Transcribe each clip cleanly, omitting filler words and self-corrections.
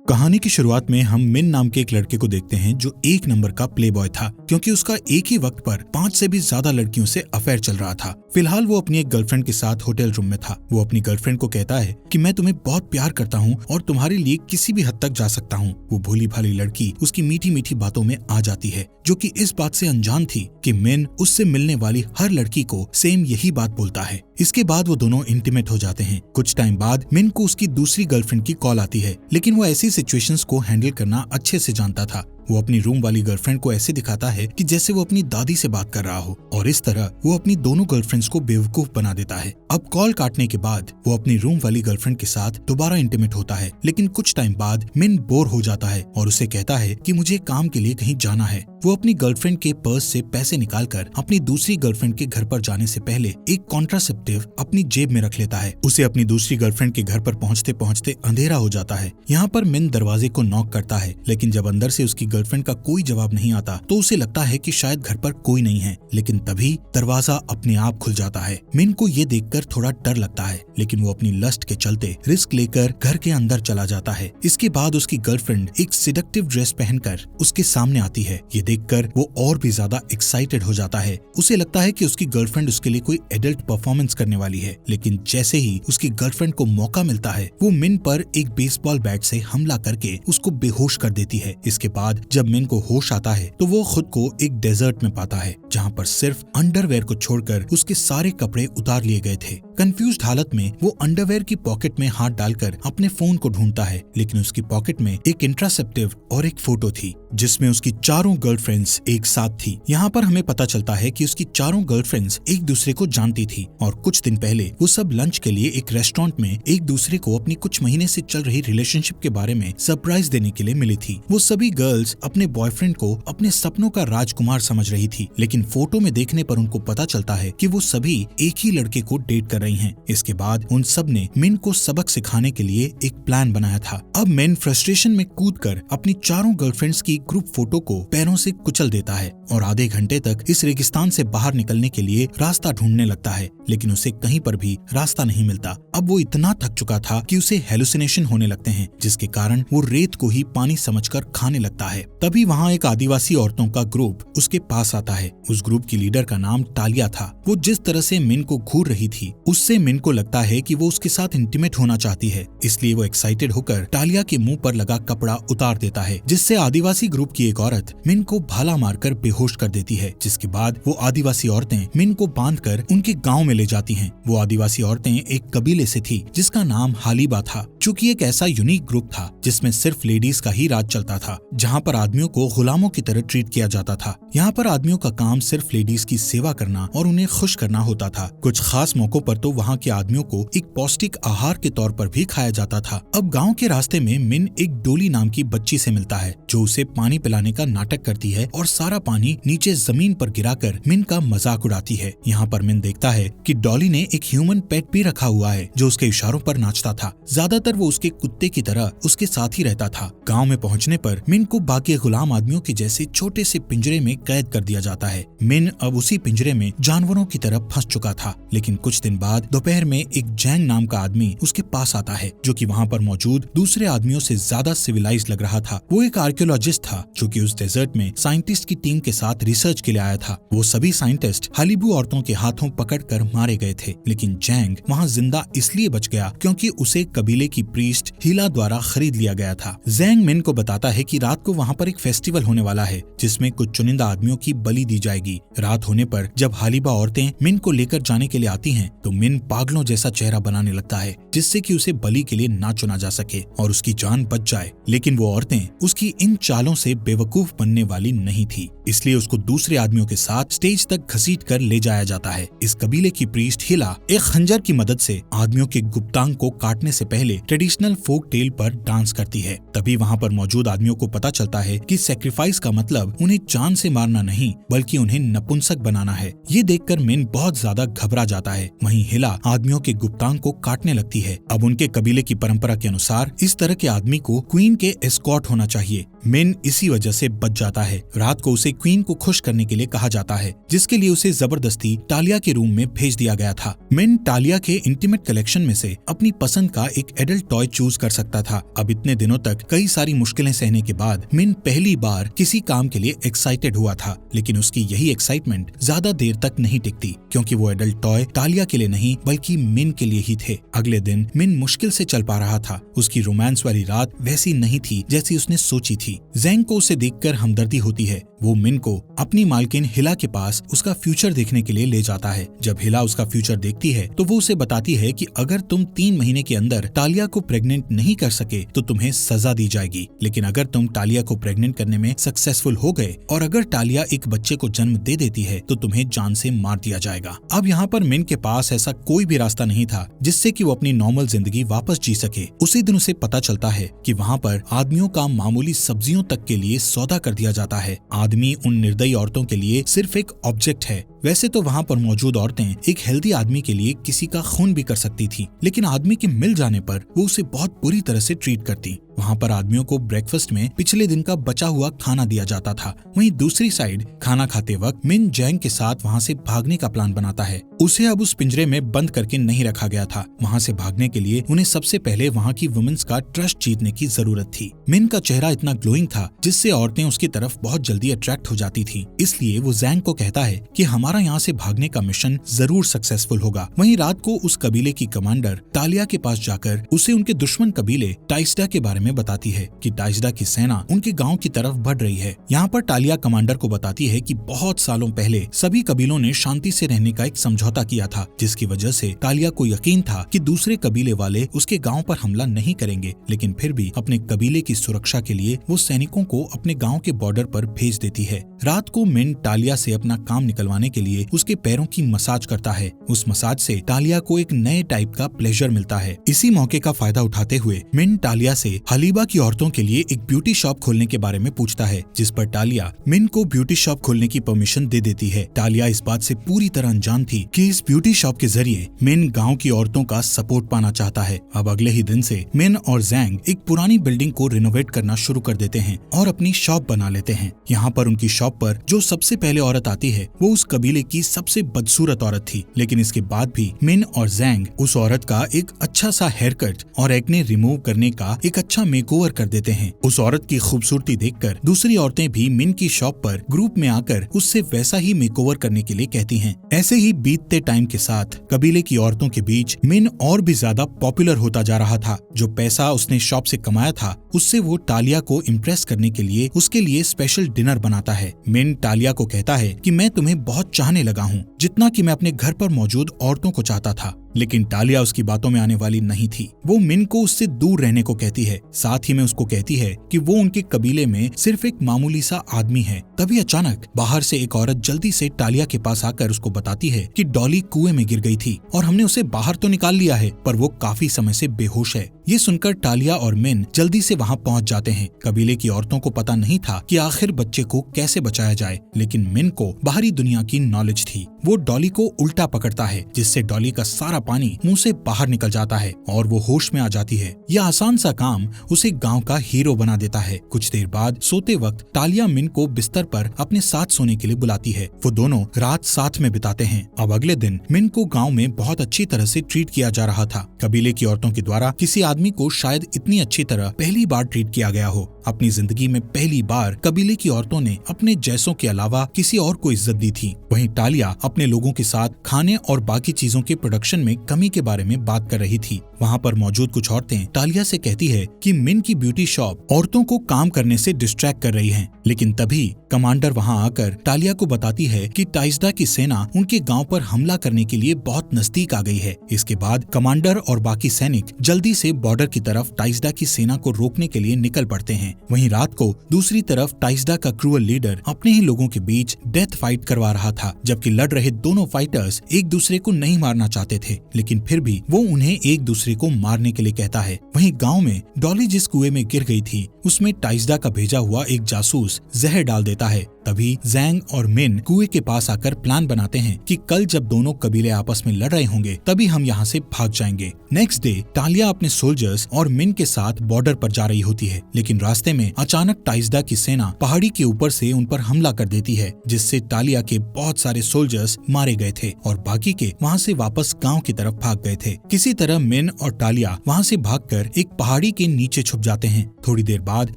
कहानी की शुरुआत में हम मिन नाम के एक लड़के को देखते हैं जो एक नंबर का प्ले बॉय था, क्योंकि उसका एक ही वक्त पर 5 से भी ज्यादा लड़कियों से अफेयर चल रहा था। फिलहाल वो अपनी एक गर्लफ्रेंड के साथ होटल रूम में था। वो अपनी गर्लफ्रेंड को कहता है कि मैं तुम्हें बहुत प्यार करता हूँ और तुम्हारे लिए किसी भी हद तक जा सकता हूँ। वो भोली भाली लड़की उसकी मीठी मीठी बातों में आ जाती है, जो कि इस बात से अनजान थी कि मिन उससे मिलने वाली हर लड़की को सेम यही बात बोलता है। इसके बाद वो दोनों इंटीमेट हो जाते हैं। कुछ टाइम बाद मिन को उसकी दूसरी गर्लफ्रेंड की कॉल आती है, लेकिन वो ऐसी सिचुएशंस को हैंडल करना अच्छे से जानता था। वो अपनी रूम वाली गर्लफ्रेंड को ऐसे दिखाता है कि जैसे वो अपनी दादी से बात कर रहा हो, और इस तरह वो अपनी दोनों गर्लफ्रेंड्स को बेवकूफ बना देता है। अब कॉल काटने के बाद वो अपनी रूम वाली गर्लफ्रेंड के साथ दोबारा इंटीमेट होता है, लेकिन कुछ टाइम बाद मिन बोर हो जाता है और उसे कहता है कि मुझे काम के लिए कहीं जाना है। वो अपनी गर्लफ्रेंड के पर्स से पैसे निकालकर अपनी दूसरी गर्लफ्रेंड के घर पर जाने से पहले एक कॉन्ट्रासेप्टिव अपनी जेब में रख लेता है। उसे अपनी दूसरी गर्लफ्रेंड के घर पर पहुंचते पहुंचते अंधेरा हो जाता है। यहाँ पर मिन दरवाजे को नॉक करता है, लेकिन जब अंदर से उसकी गर्लफ्रेंड का कोई जवाब नहीं आता तो उसे लगता है कि शायद घर पर कोई नहीं है, लेकिन तभी दरवाजा अपने आप खुल जाता है। मिन को ये देखकर थोड़ा डर लगता है, लेकिन वो अपनी लस्ट के चलते रिस्क लेकर घर के अंदर चला जाता है। इसके बाद उसकी गर्लफ्रेंड एक सिडक्टिव ड्रेस पहनकर उसके सामने आती है। ये देखकर वो और भी ज्यादा एक्साइटेड हो जाता है। उसे लगता है कि उसकी गर्लफ्रेंड उसके लिए कोई एडल्ट परफॉर्मेंस करने वाली है, लेकिन जैसे ही उसकी गर्लफ्रेंड को मौका मिलता है वो मिन पर एक बेसबॉल बैट से हमला करके उसको बेहोश कर देती है। इसके बाद जब मिन को होश आता है तो वो खुद को एक डेजर्ट में पाता है, जहाँ पर सिर्फ अंडरवेयर को छोड़कर उसके सारे कपड़े उतार लिए गए थे। कंफ्यूज्ड हालत में वो अंडरवेयर की पॉकेट में हाथ डालकर अपने फोन को ढूंढता है, लेकिन उसकी पॉकेट में एक इंट्रासेप्टिव और एक फोटो थी जिसमें उसकी चारों गर्लफ्रेंड्स एक साथ थी। यहाँ पर हमें पता चलता है कि उसकी चारों गर्लफ्रेंड्स एक दूसरे को जानती थी और कुछ दिन पहले वो सब लंच के लिए एक रेस्टोरेंट में एक दूसरे को अपनी कुछ महीने से चल रही रिलेशनशिप के बारे में सरप्राइज देने के लिए मिली थी। वो सभी गर्ल्स अपने बॉयफ्रेंड को अपने सपनों का राजकुमार समझ रही थी, लेकिन फोटो में देखने पर उनको पता चलता है कि वो सभी एक ही लड़के को डेट कर रही हैं। इसके बाद उन सब ने मिन को सबक सिखाने के लिए एक प्लान बनाया था। अब मिन फ्रस्ट्रेशन में कूदकर अपनी चारों गर्लफ्रेंड्स की ग्रुप फोटो को पैरों से कुचल देता है और आधे घंटे तक इस रेगिस्तान से बाहर निकलने के लिए रास्ता ढूंढने लगता है, लेकिन उसे कहीं पर भी रास्ता नहीं मिलता। अब वो इतना थक चुका था कि उसे हेलुसिनेशन होने लगते हैं, जिसके कारण वो रेत को ही पानी समझकर खाने लगता है। तभी वहाँ एक आदिवासी औरतों का ग्रुप उसके पास आता है। उस ग्रुप की लीडर का नाम टालिया था। वो जिस तरह से मिन को घूर रही थी उससे मिन को लगता है कि वो उसके साथ इंटीमेट होना चाहती है, इसलिए वो एक्साइटेड होकर टालिया के मुंह पर लगा कपड़ा उतार देता है, जिससे आदिवासी ग्रुप की एक औरत मिन को भाला मारकर बेहोश कर देती है। जिसके बाद वो आदिवासी औरतें मिन को बांधकर उनके गांव में ले जाती हैं। वो आदिवासी औरतें एक कबीले से थी जिसका नाम हालीबा था, चूँकि एक ऐसा यूनिक ग्रुप था जिसमें सिर्फ लेडीज का ही राज चलता था, जहाँ पर आदमियों को गुलामों की तरह ट्रीट किया जाता था। यहाँ पर आदमियों का काम सिर्फ लेडीज की सेवा करना और उन्हें खुश करना होता था। कुछ खास मौकों पर तो वहाँ के आदमियों को एक पौष्टिक आहार के तौर पर भी खाया जाता था। अब गाँव के रास्ते में मिन एक डोली नाम की बच्ची से मिलता है, जो उसे पानी पिलाने का नाटक करती है और सारा पानी नीचे जमीन पर गिराकर मिन का मजाक उड़ाती है। यहाँ पर मिन देखता है कि डॉली ने एक ह्यूमन पेट भी रखा हुआ है जो उसके इशारों पर नाचता था। ज्यादातर वो उसके कुत्ते की तरह उसके साथ ही रहता था। गांव में पहुंचने पर मिन को बाकी गुलाम आदमियों के जैसे छोटे से पिंजरे में कैद कर दिया जाता है। मिन अब उसी पिंजरे में जानवरों की तरह फंस चुका था, लेकिन कुछ दिन बाद दोपहर में एक जैंग नाम का आदमी उसके पास आता है, जो कि वहाँ पर मौजूद दूसरे आदमियों से ज्यादा सिविलाइज लग रहा था। वो एक आर्कियोलॉजिस्ट था जो कि उस डेजर्ट में साइंटिस्ट की टीम के साथ रिसर्च के लिए आया था। वो सभी साइंटिस्ट हालीबू औरतों के हाथों पकड़कर मारे गए थे, लेकिन जैंग वहाँ जिंदा इसलिए बच गया क्योंकि उसे कबीले की प्रीस्ट हीला द्वारा खरीद लिया गया था। जैंग मिन को बताता है कि रात को वहाँ पर एक फेस्टिवल होने वाला है जिसमें कुछ चुनिंदा आदमियों की बलि दी जाएगी। रात होने पर जब हालीबा औरतें मिन को लेकर जाने के लिए आती हैं, तो मिन पागलों जैसा चेहरा बनाने लगता है जिससे कि उसे बलि के लिए ना चुना जा सके और उसकी जान बच जाए। लेकिन वो औरतें उसकी इन चालों से बेवकूफ बनने वाली नहीं थी, इसलिए उसको दूसरे आदमियों के साथ स्टेज तक घसीट कर ले जाया जाता है। इस कबीले की प्रीस्ट हिला एक खंजर की मदद से आदमियों के गुप्तांग को काटने से पहले ट्रेडिशनल फोक टेल पर डांस करती है। तभी वहाँ पर मौजूद आदमियों को पता चलता है कि सैक्रिफाइस का मतलब उन्हें जान से मारना नहीं बल्कि उन्हें नपुंसक बनाना है। ये देखकर मिन बहुत ज्यादा घबरा जाता है। वहीं हिला आदमियों के गुप्तांग को काटने लगती है। अब उनके कबीले की परंपरा के अनुसार इस तरह के आदमी को क्वीन के एस्कॉर्ट होना चाहिए, मिन इसी वजह से बच जाता है। रात को उसे क्वीन को खुश करने के लिए कहा जाता है, जिसके लिए उसे जबरदस्ती टालिया के रूम में भेज दिया गया था। मिन टालिया के इंटीमेट कलेक्शन में से अपनी पसंद का एक एडल्ट टॉय चूज कर सकता था। अब इतने दिनों तक कई सारी मुश्किलें सहने के बाद मिन पहली बार किसी काम के लिए एक्साइटेड हुआ था, लेकिन उसकी यही एक्साइटमेंट ज्यादा देर तक नहीं टिकती, क्योंकि वो एडल्ट टॉय टालिया के लिए नहीं बल्कि मिन के लिए ही थे। अगले दिन मिन मुश्किल से चल पा रहा था। उसकी रोमांस वाली रात वैसी नहीं थी जैसी उसने सोची थी। ज़ैंग को उसे देखकर हमदर्दी होती है। वो मिन को अपनी मालकिन हिला के पास उसका फ्यूचर देखने के लिए ले जाता है। जब हिला उसका फ्यूचर देखती है तो वो उसे बताती है कि अगर तुम 3 महीने के अंदर टालिया को प्रेग्नेंट नहीं कर सके तो तुम्हें सजा दी जाएगी, लेकिन अगर तुम टालिया को प्रेग्नेंट करने में सक्सेसफुल हो गए और अगर टालिया एक बच्चे को जन्म दे देती है तो तुम्हें जान से मार दिया जाएगा। अब यहाँ पर मिन के पास ऐसा कोई भी रास्ता नहीं था जिससे कि वो अपनी नॉर्मल जिंदगी वापस जी सके। उसी दिन उसे पता चलता है कि वहाँ पर आदमियों का मामूली सब्जियों तक के लिए सौदा कर दिया जाता है। आदमी उन निर्दयी औरतों के लिए सिर्फ एक ऑब्जेक्ट है। वैसे तो वहाँ पर मौजूद औरतें एक हेल्दी आदमी के लिए किसी का खून भी कर सकती थी, लेकिन आदमी के मिल जाने पर वो उसे बहुत बुरी तरह से ट्रीट करती। वहाँ पर आदमियों को ब्रेकफास्ट में पिछले दिन का बचा हुआ खाना दिया जाता था। वहीं दूसरी साइड खाना खाते वक्त मिन जैंग के साथ वहाँ से भागने का प्लान बनाता है। उसे अब उस पिंजरे में बंद करके नहीं रखा गया था। वहाँ से भागने के लिए उन्हें सबसे पहले वहाँ की वुमेन्स का ट्रस्ट जीतने की जरूरत थी। मिन का चेहरा इतना ग्लोइंग था जिससे औरतें उसकी तरफ बहुत जल्दी अट्रैक्ट हो जाती थी। इसलिए वो जैंग को कहता है कि हमारा यहाँ से भागने का मिशन जरूर सक्सेसफुल होगा। वहीं रात को उस कबीले की कमांडर टालिया के पास जाकर उसे उनके दुश्मन कबीले टाइस्डा के बारे में बताती है कि टाइस्डा की सेना उनके गांव की तरफ बढ़ रही है। यहाँ पर टालिया कमांडर को बताती है कि बहुत सालों पहले सभी कबीलों ने शांति से रहने का एक समझौता किया था, जिसकी वजह से टालिया को यकीन था कि दूसरे कबीले वाले उसके गांव पर हमला नहीं करेंगे, लेकिन फिर भी अपने कबीले की सुरक्षा के लिए वो सैनिकों को अपने गांव के बॉर्डर पर भेज देती है। रात को मिन टालिया से अपना काम निकलवाने के लिए उसके पैरों की मसाज करता है। उस मसाज से टालिया को एक नए टाइप का प्लेजर मिलता है। इसी मौके का फायदा उठाते हुए मिन टालिया से हलीबा की औरतों के लिए एक ब्यूटी शॉप खोलने के बारे में पूछता है, जिस पर टालिया मिन को ब्यूटी शॉप खोलने की परमिशन दे देती है। टालिया इस बात से पूरी तरह अनजान थी कि इस ब्यूटी शॉप के जरिए मिन गांव की औरतों का सपोर्ट पाना चाहता है। अब अगले ही दिन से मिन और जैंग एक पुरानी बिल्डिंग को रिनोवेट करना शुरू कर देते हैं और अपनी शॉप बना लेते हैं। यहाँ पर उनकी शॉप पर जो सबसे पहले औरत आती है वो उस कबीले की सबसे बदसूरत औरत थी, लेकिन इसके बाद भी मिन और जैंग उस औरत का एक अच्छा सा हेयर कट और एक्ने रिमूव करने का एक अच्छा मेकओवर कर देते हैं। उस औरत की खूबसूरती देखकर दूसरी औरतें भी मिन की शॉप पर ग्रुप में आकर उससे वैसा ही मेकओवर करने के लिए कहती हैं। ऐसे ही बीतते टाइम के साथ कबीले की औरतों के बीच मिन और भी ज्यादा पॉपुलर होता जा रहा था। जो पैसा उसने शॉप से कमाया था उससे वो टालिया को इम्प्रेस करने के लिए उसके लिए स्पेशल डिनर बनाता है। मिन टालिया को कहता है कि मैं तुम्हें बहुत चाहने लगा हूँ, जितना कि मैं अपने घर पर मौजूद औरतों को चाहता था। लेकिन टालिया उसकी बातों में आने वाली नहीं थी। वो मिन को उससे दूर रहने को कहती है। साथ ही में उसको कहती है कि वो उनके कबीले में सिर्फ एक मामूली सा आदमी है। तभी अचानक बाहर से एक औरत जल्दी से टालिया के पास आकर उसको बताती है कि डॉली कुएं में गिर गई थी और हमने उसे बाहर तो निकाल लिया है, पर वो काफी समय से बेहोश है। ये सुनकर टालिया और मिन जल्दी से वहाँ पहुँच जाते हैं। कबीले की औरतों को पता नहीं था कि आखिर बच्चे को कैसे बचाया जाए, लेकिन मिन को बाहरी दुनिया की नॉलेज थी। वो डॉली को उल्टा पकड़ता है, जिससे डॉली का सारा पानी मुंह से बाहर निकल जाता है और वो होश में आ जाती है। यह आसान सा काम उसे गांव का हीरो बना देता है। कुछ देर बाद सोते वक्त टालिया मिन को बिस्तर पर अपने साथ सोने के लिए बुलाती है। वो दोनों रात साथ में बिताते हैं। अब अगले दिन मिन को गांव में बहुत अच्छी तरह से ट्रीट किया जा रहा था। कबीले की औरतों के द्वारा किसी आदमी को शायद इतनी अच्छी तरह पहली बार ट्रीट किया गया हो। अपनी जिंदगी में पहली बार कबीले की औरतों ने अपने जैसों के अलावा किसी और को इज्जत दी थी। वहीं टालिया अपने लोगों के साथ खाने और बाकी चीजों के प्रोडक्शन में कमी के बारे में बात कर रही थी। वहाँ पर मौजूद कुछ औरतें टालिया से कहती है कि मिन की ब्यूटी शॉप औरतों को काम करने से डिस्ट्रैक्ट कर रही है। लेकिन तभी कमांडर वहाँ आकर टालिया को बताती है कि टाइस्डा की सेना उनके गांव पर हमला करने के लिए बहुत नजदीक आ गई है। इसके बाद कमांडर और बाकी सैनिक जल्दी से बॉर्डर की तरफ टाइस्डा की सेना को रोकने के लिए निकल पड़ते हैं। वहीं रात को दूसरी तरफ टाइस्डा का क्रूअल लीडर अपने ही लोगों के बीच डेथ फाइट करवा रहा था, जबकि लड़ रहे दोनों फाइटर्स एक दूसरे को नहीं मारना चाहते थे, लेकिन फिर भी वो उन्हें एक दूसरे को मारने के लिए कहता है। वहीं गांव में डॉली जिस कुएं में गिर गई थी उसमें टाइस्डा का भेजा हुआ एक जासूस जहर डाल देता है तभी जैंग और मिन कुएं के पास आकर प्लान बनाते हैं कि कल जब दोनों कबीले आपस में लड़ रहे होंगे तभी हम यहाँ से भाग जाएंगे। नेक्स्ट डे टालिया अपने सोल्जर्स और मिन के साथ बॉर्डर पर जा रही होती है, लेकिन रास्ते में अचानक टाइजदा की सेना पहाड़ी के ऊपर से उन पर हमला कर देती है, जिससे टालिया के बहुत सारे सोल्जर्स मारे गए थे और बाकी के वहाँ से वापस गाँव की तरफ भाग गए थे। किसी तरह मिन और टालिया वहाँ से भागकर एक पहाड़ी के नीचे छुप जाते हैं। थोड़ी देर बाद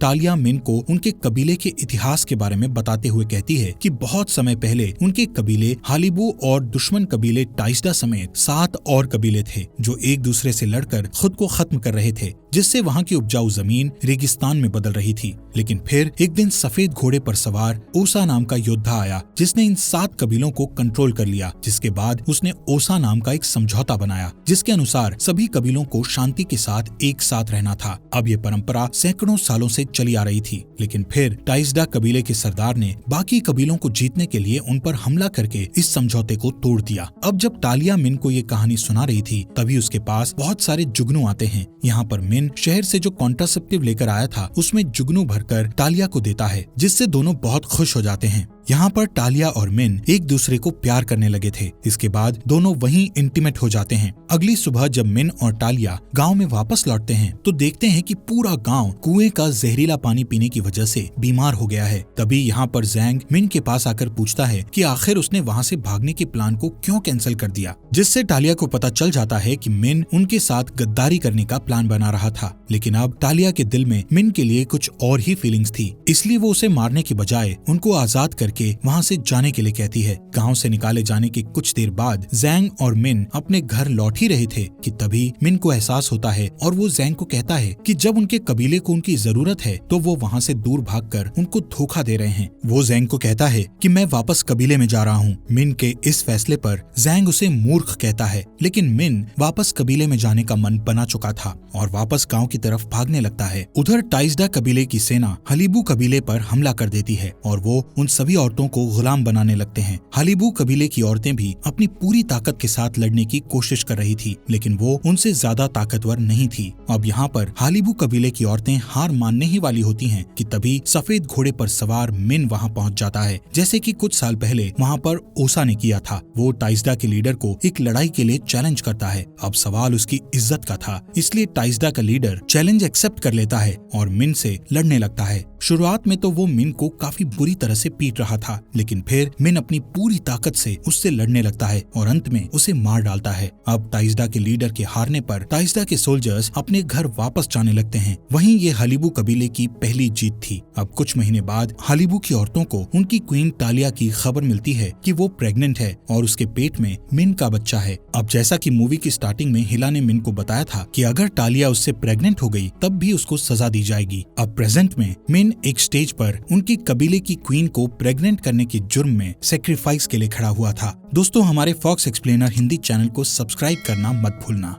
टालिया मिन को उनके कबीले के इतिहास के बारे में बताते हुए कहती है कि बहुत समय पहले उनके कबीले हालिबू और दुश्मन कबीले टाइजदा समेत 7 और कबीले थे जो एक दूसरे से लड़कर खुद को खत्म कर रहे थे, जिससे वहाँ की उपजाऊ जमीन रेगिस्तान में बदल रही थी। लेकिन फिर एक दिन सफेद घोड़े पर सवार ओसा नाम का योद्धा आया जिसने इन 7 कबीलों को कंट्रोल कर लिया, जिसके बाद उसने ओसा नाम का एक समझौता बनाया जिसके अनुसार सभी कबीलों को शांति के साथ एक साथ रहना था। अब ये परंपरा सैकड़ों सालों से चली आ रही थी, लेकिन फिर टाइजदा कबीले के सरदार ने बाकी कबीलों को जीतने के लिए उन पर हमला करके इस समझौते को तोड़ दिया। अब जब टालिया मिन को ये कहानी सुना रही थी तभी उसके पास बहुत सारे जुगनू आते हैं। यहाँ पर मिन शहर से जो कॉन्ट्रासेप्टिव लेकर आया था उसमें जुगनू भरकर टालिया को देता है, जिससे दोनों बहुत खुश हो जाते हैं। यहाँ पर टालिया और मिन एक दूसरे को प्यार करने लगे थे। इसके बाद दोनों वहीं इंटीमेट हो जाते हैं। अगली सुबह जब मिन और टालिया गांव में वापस लौटते हैं तो देखते हैं कि पूरा गांव कुएं का जहरीला पानी पीने की वजह से बीमार हो गया है। तभी यहाँ पर जैंग मिन के पास आकर पूछता है कि आखिर उसने वहाँ से भागने के प्लान को क्यों कैंसिल कर दिया, जिससे टालिया को पता चल जाता है कि मिन उनके साथ गद्दारी करने का प्लान बना रहा था। लेकिन अब टालिया के दिल में मिन के लिए कुछ और ही फीलिंग्स थी, इसलिए वो उसे मारने की बजाय उनको आजाद करके वहाँ से जाने के लिए कहती है। गांव से निकाले जाने के कुछ देर बाद जैंग और मिन अपने घर लौट ही रहे थे कि तभी मिन को एहसास होता है और वो जैंग को कहता है कि जब उनके कबीले को उनकी जरूरत है तो वो वहाँ से दूर भागकर उनको धोखा दे रहे हैं। वो जैंग को कहता है कि मैं वापस कबीले में जा रहा हूँ। मिन के इस फैसले पर जैंग उसे मूर्ख कहता है, लेकिन मिन वापस कबीले में जाने का मन बना चुका था और वापस गाँव की तरफ भागने लगता है। उधर टाइजदा कबीले की सेना हालिबू कबीले पर हमला कर देती है और वो उन सभी औरतों को गुलाम बनाने लगते हैं। हालिबू कबीले की औरतें भी अपनी पूरी ताकत के साथ लड़ने की कोशिश कर रही थी, लेकिन वो उनसे ज्यादा ताकतवर नहीं थी। अब यहाँ पर हालिबू कबीले की औरतें हार मानने ही वाली होती हैं कि तभी सफेद घोड़े पर सवार मिन वहाँ पहुँच जाता है, जैसे कि कुछ साल पहले वहाँ पर ओसा ने किया था। वो टाइजदा के लीडर को एक लड़ाई के लिए चैलेंज करता है। अब सवाल उसकी इज्जत का था, इसलिए टाइजदा का लीडर चैलेंज एक्सेप्ट कर लेता है और मिन से लड़ने लगता है। शुरुआत में तो वो मिन को काफी बुरी तरह से पीट रहा था, लेकिन फिर मिन अपनी पूरी ताकत से उससे लड़ने लगता है और अंत में उसे मार डालता है। अब टाइजदा के लीडर के हारने पर टाइजदा के सोल्जर्स अपने घर वापस जाने लगते हैं। वहीं ये हालिबू कबीले की पहली जीत थी। अब कुछ महीने बाद हालिबू की औरतों को उनकी क्वीन टालिया की खबर मिलती है कि वो प्रेग्नेंट है और उसके पेट में मिन का बच्चा है। अब जैसा कि मूवी की स्टार्टिंग में हिला ने मिन को बताया था कि अगर टालिया उससे प्रेग्नेंट हो गई तब भी उसको सजा दी जाएगी। अब प्रेजेंट में मिन एक स्टेज पर उनकी कबीले की क्वीन को प्रेग्नेंट करने के जुर्म में सेक्रीफाइस के लिए खड़ा हुआ था। दोस्तों, हमारे फॉक्स एक्सप्लेनर हिंदी चैनल को सब्सक्राइब करना मत भूलना।